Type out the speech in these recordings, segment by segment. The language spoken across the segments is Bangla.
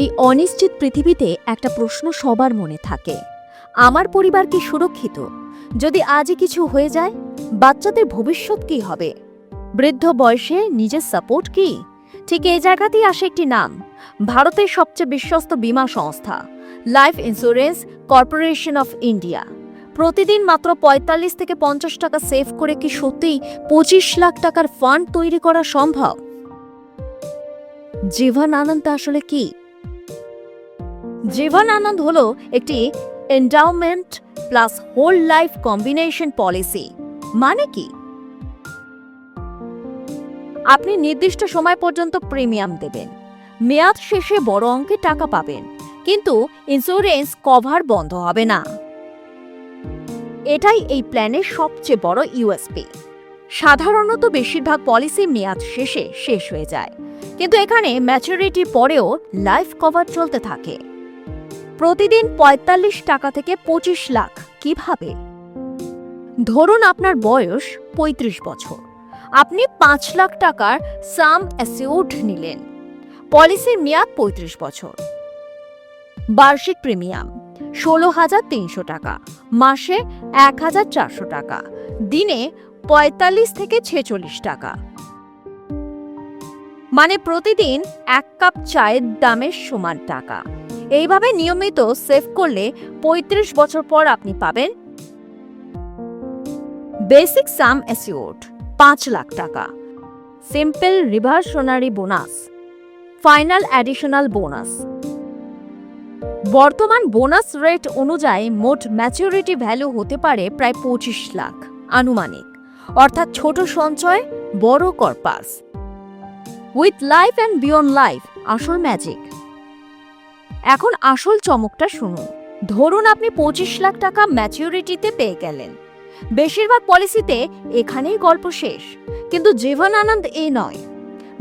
এই অনিশ্চিত পৃথিবীতে একটা প্রশ্ন সবার মনে থাকে, আমার পরিবার কি সুরক্ষিত? যদি আজই কিছু হয়ে যায়, বাচ্চাদের ভবিষ্যৎ কি হবে? বৃদ্ধ বয়সে নিজের সাপোর্ট কি? ঠিক এই জায়গাতেই আসে একটি নাম, ভারতের সবচেয়ে বিশ্বস্ত বীমা সংস্থা life insurance corporation of India. প্রতিদিন মাত্র ৪৫ থেকে ৫০ টাকা সেভ করে কি সত্যিই ২৫ লাখ টাকার ফান্ড তৈরি করা সম্ভব? জীবন আনন্দ আসলে কি? জীবন আনন্দ হলো একটি endowment plus whole life combination policy. মানে কি? আপনি নির্দিষ্ট সময় পর্যন্ত প্রিমিয়াম দেবেন, মেয়াদ শেষে বড় অঙ্কের টাকা পাবেন, কিন্তু ইন্স্যুরেন্স কভার বন্ধ হবে না। এটাই এই প্ল্যানের সবচেয়ে বড় ইউএসপি। সাধারণত বেশিরভাগ পলিসি মেয়াদ শেষে শেষ হয়ে যায়, কিন্তু এখানে ম্যাচুরিটির পরেও লাইফ কভার চলতে থাকে। প্রতিদিন ৪৫ টাকা থেকে ২৫ লাখ। কিভাবে? ধরুন আপনার বয়স ৩৫ বছর, আপনি ৫ লাখ টাকার সাম অ্যাসিউড নিলেন। পলিসির মেয়াদ ৩৫ বছর। বার্ষিক প্রিমিয়াম ১৬,৩০০ টাকা, মাসে ১,৪০০ টাকা, দিনে ৪৫ থেকে ৪৬ টাকা। মানে প্রতিদিন ১ কাপ চায়ের দামের সমান টাকা। এইভাবে নিয়মিত সেভ করলে ৩৫ বছর পর আপনি পাবেন বেসিক সাম অ্যাসিওর্ড ৫ লাখ টাকা, simple reversionary bonus, final additional bonus. বর্তমান বোনাস রেট অনুযায়ী মোট ম্যাচুরিটি ভ্যালু হতে পারে প্রায় ২৫ লাখ আনুমানিক, অর্থাৎ ছোট সঞ্চয় বড় corpus. With life and beyond life আসল ম্যাজিক। এখন আসল চমকটা শুনুন। ধরুন আপনি ২৫ লাখ টাকা ম্যাচুরিটিতে পেয়ে গেলেন। বেশিরভাগ পলিসিতে এখানেই গল্প শেষ, কিন্তু জীবন আনন্দ এই নয়।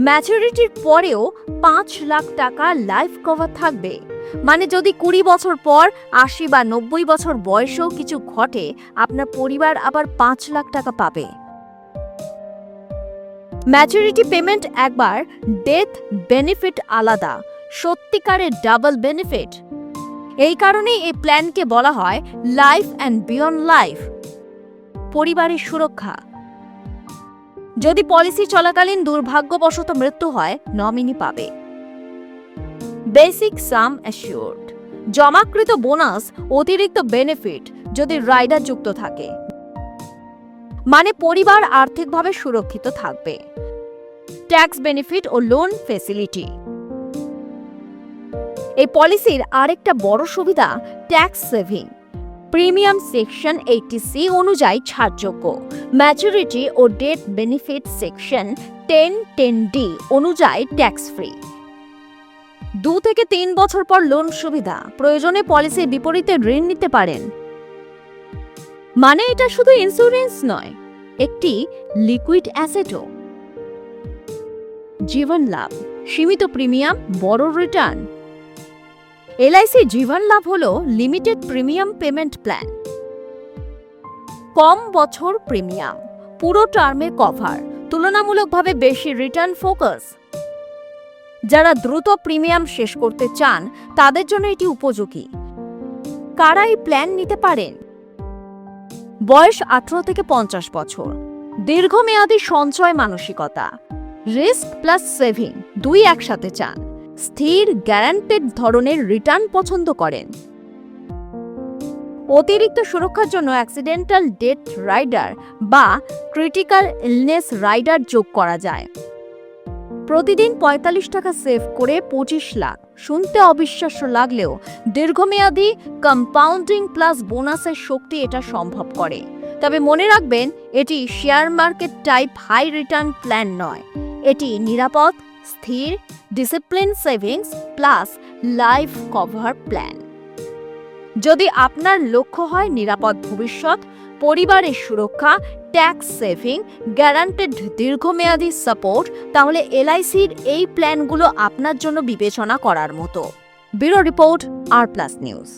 ম্যাচুরিটির পরেও ৫ লাখ টাকা লাইফ কভার থাকবে। মানে যদি ২০ বছর পর ৮০ বা ৯০ বছর বয়সেও কিছু ঘটে, আপনার পরিবার আবার ৫ লাখ টাকা পাবে। ম্যাচুরিটি পেমেন্ট একবার, ডেথ বেনিফিট আলাদা, সত্যিকারের ডাবল বেনিফিট। এই কারণেই এই প্ল্যানকে বলা হয় লাইফ অ্যান্ড বিয়ন্ড লাইফ। পরিবারের সুরক্ষা। যদি পলিসি চলাকালীন দুর্ভাগ্যবশত মৃত্যু হয়, নমিনি পাবে বেসিক সাম অ্যাসিওর্ড, জমাকৃত বোনাস, অতিরিক্ত বেনিফিট যদি রাইডার যুক্ত থাকে। মানে পরিবার আর্থিকভাবে সুরক্ষিত থাকবে। ট্যাক্স বেনিফিট ও লোন ফেসিলিটি। এই পলিসির আরেকটা বড় সুবিধা tax saving. Premium section 80C অনুযায়ী ছাড়যোগ্য, ম্যাচুরিটি ও ডেথ বেনিফিট সেকশন 1010D অনুযায়ী ট্যাক্স ফ্রি। ২ থেকে ৩ বছর পর লোন সুবিধা, প্রয়োজনে পলিসির বিপরীতে ঋণ নিতে পারেন। মানে এটা শুধু ইন্স্যুরেন্স নয়, একটি লিকুইড অ্যাসেটও। জীবন লাভ, সীমিত প্রিমিয়াম, বড় রিটার্ন। এলআইসি জীবন লাভ হলো লিমিটেড প্রিমিয়াম পেমেন্ট প্ল্যান। কম বছর প্রিমিয়াম, পুরো টার্মে কভার, তুলনামূলকভাবে বেশি রিটার্ন ফোকাস। যারা দ্রুত প্রিমিয়াম শেষ করতে চান, তাদের জন্য এটি উপযোগী। কারা এই প্ল্যান নিতে পারেন? বয়স ১৮ থেকে ৫০ বছর, দীর্ঘমেয়াদী সঞ্চয় মানসিকতা, রিস্ক প্লাস সেভিং দুই একসাথে চান, স্থির গ্যারান্টেড ধরনের রিটার্ন পছন্দ করেন। অতিরিক্ত সুরক্ষার জন্য অ্যাক্সিডেন্টাল ডেথ রাইডার বা ক্রিটিক্যাল ইলনেস রাইডার যোগ করা যায়। প্রতিদিন ৪৫ টাকা সেভ করে ২৫ লাখ। শুনতে অবিশ্বাস্য লাগলেও দীর্ঘমেয়াদী কম্পাউন্ডিং প্লাস বোনাসের শক্তি এটা সম্ভব করে। তবে মনে রাখবেন, এটি share market type high return plan নয়। এটি নিরাপদ, স্থির, discipline savings plus life cover plan. যদি আপনার লক্ষ্য হয় নিরাপদ ভবিষ্যৎ, পরিবারের সুরক্ষা, ট্যাক্স সেভিং, গ্যারান্টেড দীর্ঘমেয়াদী সাপোর্ট, তাহলে এলআইসির এই প্ল্যানগুলো আপনার জন্য বিবেচনা করার মতো। ব্যুরো রিপোর্ট, আর প্লাস নিউজ।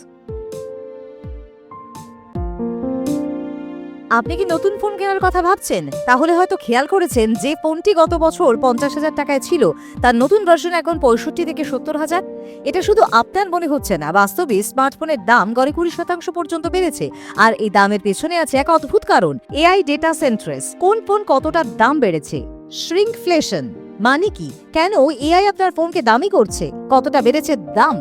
আপনি কি নতুন ফোন কেনার কথা ভাবছেন? তাহলে হয়তো খেয়াল করেছেন যে ফোনটি গত বছর 50,000 টাকায় ছিল তার নতুন ভার্সন এখন 65 থেকে 70,000। এটা শুধু আপনার মনে হচ্ছে না, বাস্তবে স্মার্টফোনের দাম গড়ে 20% পর্যন্ত বেড়েছে। আর এই দামের পেছনে আছে এক অদ্ভুত কারণ, এআই ডেটা সেন্ট্রেস। কোন ফোন কতটা দাম বেড়েছে? শ্রিঙ্কফ্লেশন মানে কি? কেন এআই আপনার ফোনকে দামি করছে? কতটা বেড়েছে দাম?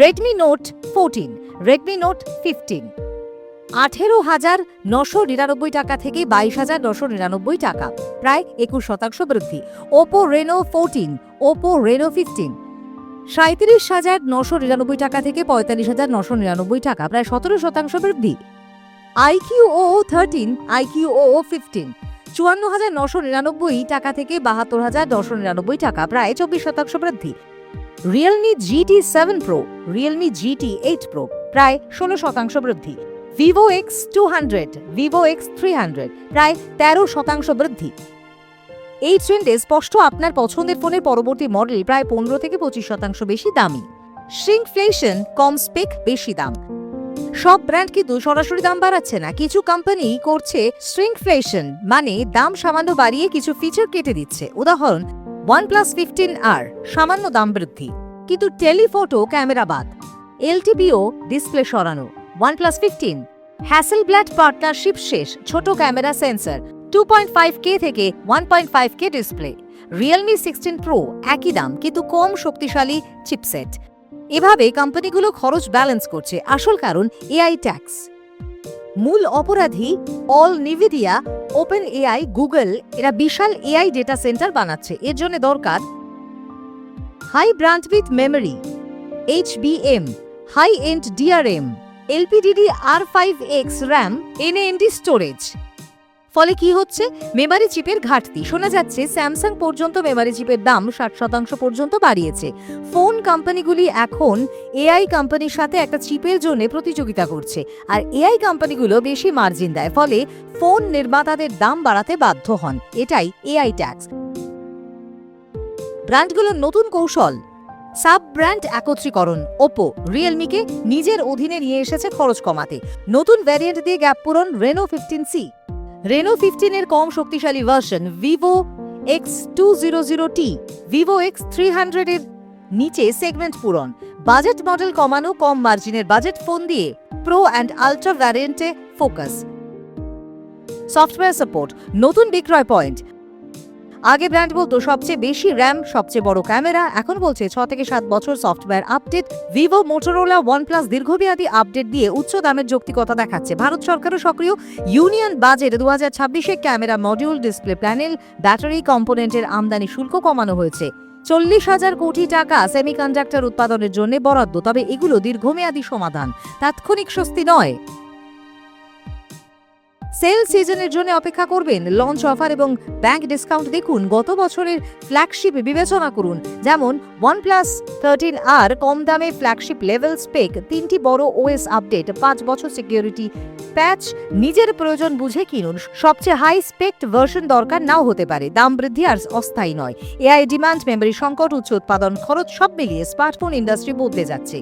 রেডমি নোট 14, রেডমি নোট 15 18,999 টাকা থেকে 22,999 টাকা, প্রায় 21% বৃদ্ধি। ওপো রেনো 14, ওপো রেনো 15 37,999 টাকা থেকে 45,999 টাকা, প্রায় 17% বৃদ্ধি। iQOO 13, iQOO 15 54,999 টাকা থেকে 72,999 টাকা, প্রায় 24% বৃদ্ধি। Realme GT 7 Pro, Realme GT 8 Pro প্রায় 16% বৃদ্ধি। ভিভো X200, ভিভো X300 প্রায় 13% বৃদ্ধি। এই ট্রেন্ডে স্পষ্ট আপনার পছন্দের ফোনের পরবর্তী মডেল প্রায় 15 থেকে 25% বেশি দামি। শ্রিঙ্কফ্লেশন, কম স্পেক বেশি দাম। সব ব্র্যান্ড কিন্তু সরাসরি দাম বাড়াচ্ছে না, কিছু কোম্পানি করছে শ্রিঙ্কফ্লেশন, মানে দাম সামান্য বাড়িয়ে কিছু ফিচার কেটে দিচ্ছে। উদাহরণ OnePlus 15R, সামান্য দাম বৃদ্ধি কিন্তু টেলিফটো ক্যামেরা বাদ। LTPO ডিসপ্লে সরানো। OnePlus 15 হ্যাসেলব্ল্যাড পার্টনারশিপ শেষ, ছোট ক্যামেরা সেন্সর, 2.5K থেকে 1.5K ডিসপ্লে। রিয়েলমি 16 Pro একই দাম কিন্তু কম শক্তিশালী চিপসেট। এভাবে কোম্পানিগুলো খরচ ব্যালেন্স করছে, আসল কারণ এআই ট্যাক্স। মূল অপরাধী অল নিভিডিয়া, ওপেন এআই, গুগল। এরা বিশাল এআই ডেটা সেন্টার বানাচ্ছে। এর জন্য দরকার high bandwidth memory, HBM, high end DRM, LPDDR5X RAM, NAND স্টোরেজ। ফলে কি হচ্ছে? মেমরি চিপের ঘাটতি। শোনা যাচ্ছে স্যামসাং পর্যন্ত মেমরি চিপের দাম 60% পর্যন্ত বাড়িয়েছে। ফোন কোম্পানিগুলি এখন এআই কোম্পানির সাথে একটা চিপের জন্য প্রতিযোগিতা করছে, আর এআই কোম্পানিগুলো বেশি মার্জিন দেয়, ফলে ফোন নির্মাতাদের দাম বাড়াতে বাধ্য হন। এটাই এআই ট্যাক্স। ব্র্যান্ডগুলোর নতুন কৌশল, সাব ব্র্যান্ড একত্রীকরণ। ওপো রিয়েলমিকে নিজের অধীনে নিয়ে এসেছে খরচ কমাতে। নতুন ভ্যারিয়েন্ট দিয়ে গ্যাপ পূরণ। রেনো 15C, রেনো 15 এর কম শক্তিশালী version Vivo X200T, Vivo X300 এর নিচে সেগমেন্ট পূরণ। বাজেট মডেল কমানো, কম মার্জিনের বাজেট ফোন দিয়ে প্রো অ্যান্ড আলট্রা ভ্যারিয়েন্টে ফোকাস। সফটওয়্যার সাপোর্ট, নতুন বিক্রয় পয়েন্ট। আগে ব্র্যান্ড বলতো সবচেয়ে বেশি র্যাম, সবচেয়ে বড় ক্যামেরা, এখন বলছে 6 থেকে 7 বছর software update. Vivo, Motorola, OnePlus দীর্ঘমেয়াদী আপডেট দিয়ে উচ্চ দামের যৌক্তিকতা দেখাচ্ছে। ভারত সরকারও সক্রিয়। ইউনিয়ন বাজেট 2026-এ camera module, display panel, battery কম্পোনেন্টের আমদানি শুল্ক কমানো হয়েছে। 40,000 কোটি টাকা সেমিকন্ডাক্টর উৎপাদনের জন্য বরাদ্দ। তবে এগুলো দীর্ঘমেয়াদী সমাধান, তাৎক্ষণিক স্বস্তি নয়। সেল সিজনের জন্য অপেক্ষা করবেন। লঞ্চ অফার এবং ব্যাংক ডিসকাউন্ট দেখুন। গত বছরের ফ্ল্যাগশিপ বিবেচনা করুন, যেমন OnePlus 13R কম দামে ফ্ল্যাগশিপ লেভেল স্পেক, 3টি বড় ওএস আপডেট, 5 বছর সিকিউরিটি প্যাচ। নিজের প্রয়োজন বুঝে কিনুন। সবচেয়ে হাই স্পেক ভার্সন দরকার নাও হতে পারে। দাম বৃদ্ধি আর অস্থায়ী নয়। এআই ডিমান্ড, মেমরি সংকট, উচ্চ উৎপাদন খরচ সব মিলিয়ে স্মার্টফোন ইন্ডাস্ট্রি বদলে যাচ্ছে।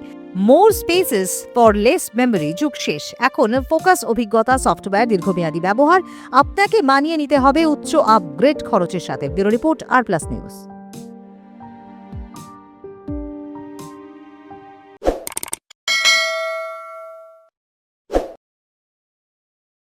মোর স্পেসেস ফর লেস মেমরি যুগ শেষ। এখন ফোকাস, অভিজ্ঞতা, সফটওয়্যার, দীর্ঘমেয়াদী ব্যবহার। আপনাকে মানিয়ে নিতে হবে উচ্চ আপগ্রেড খরচের সাথে। ব্যুরো রিপোর্ট, আর প্লাস নিউজ।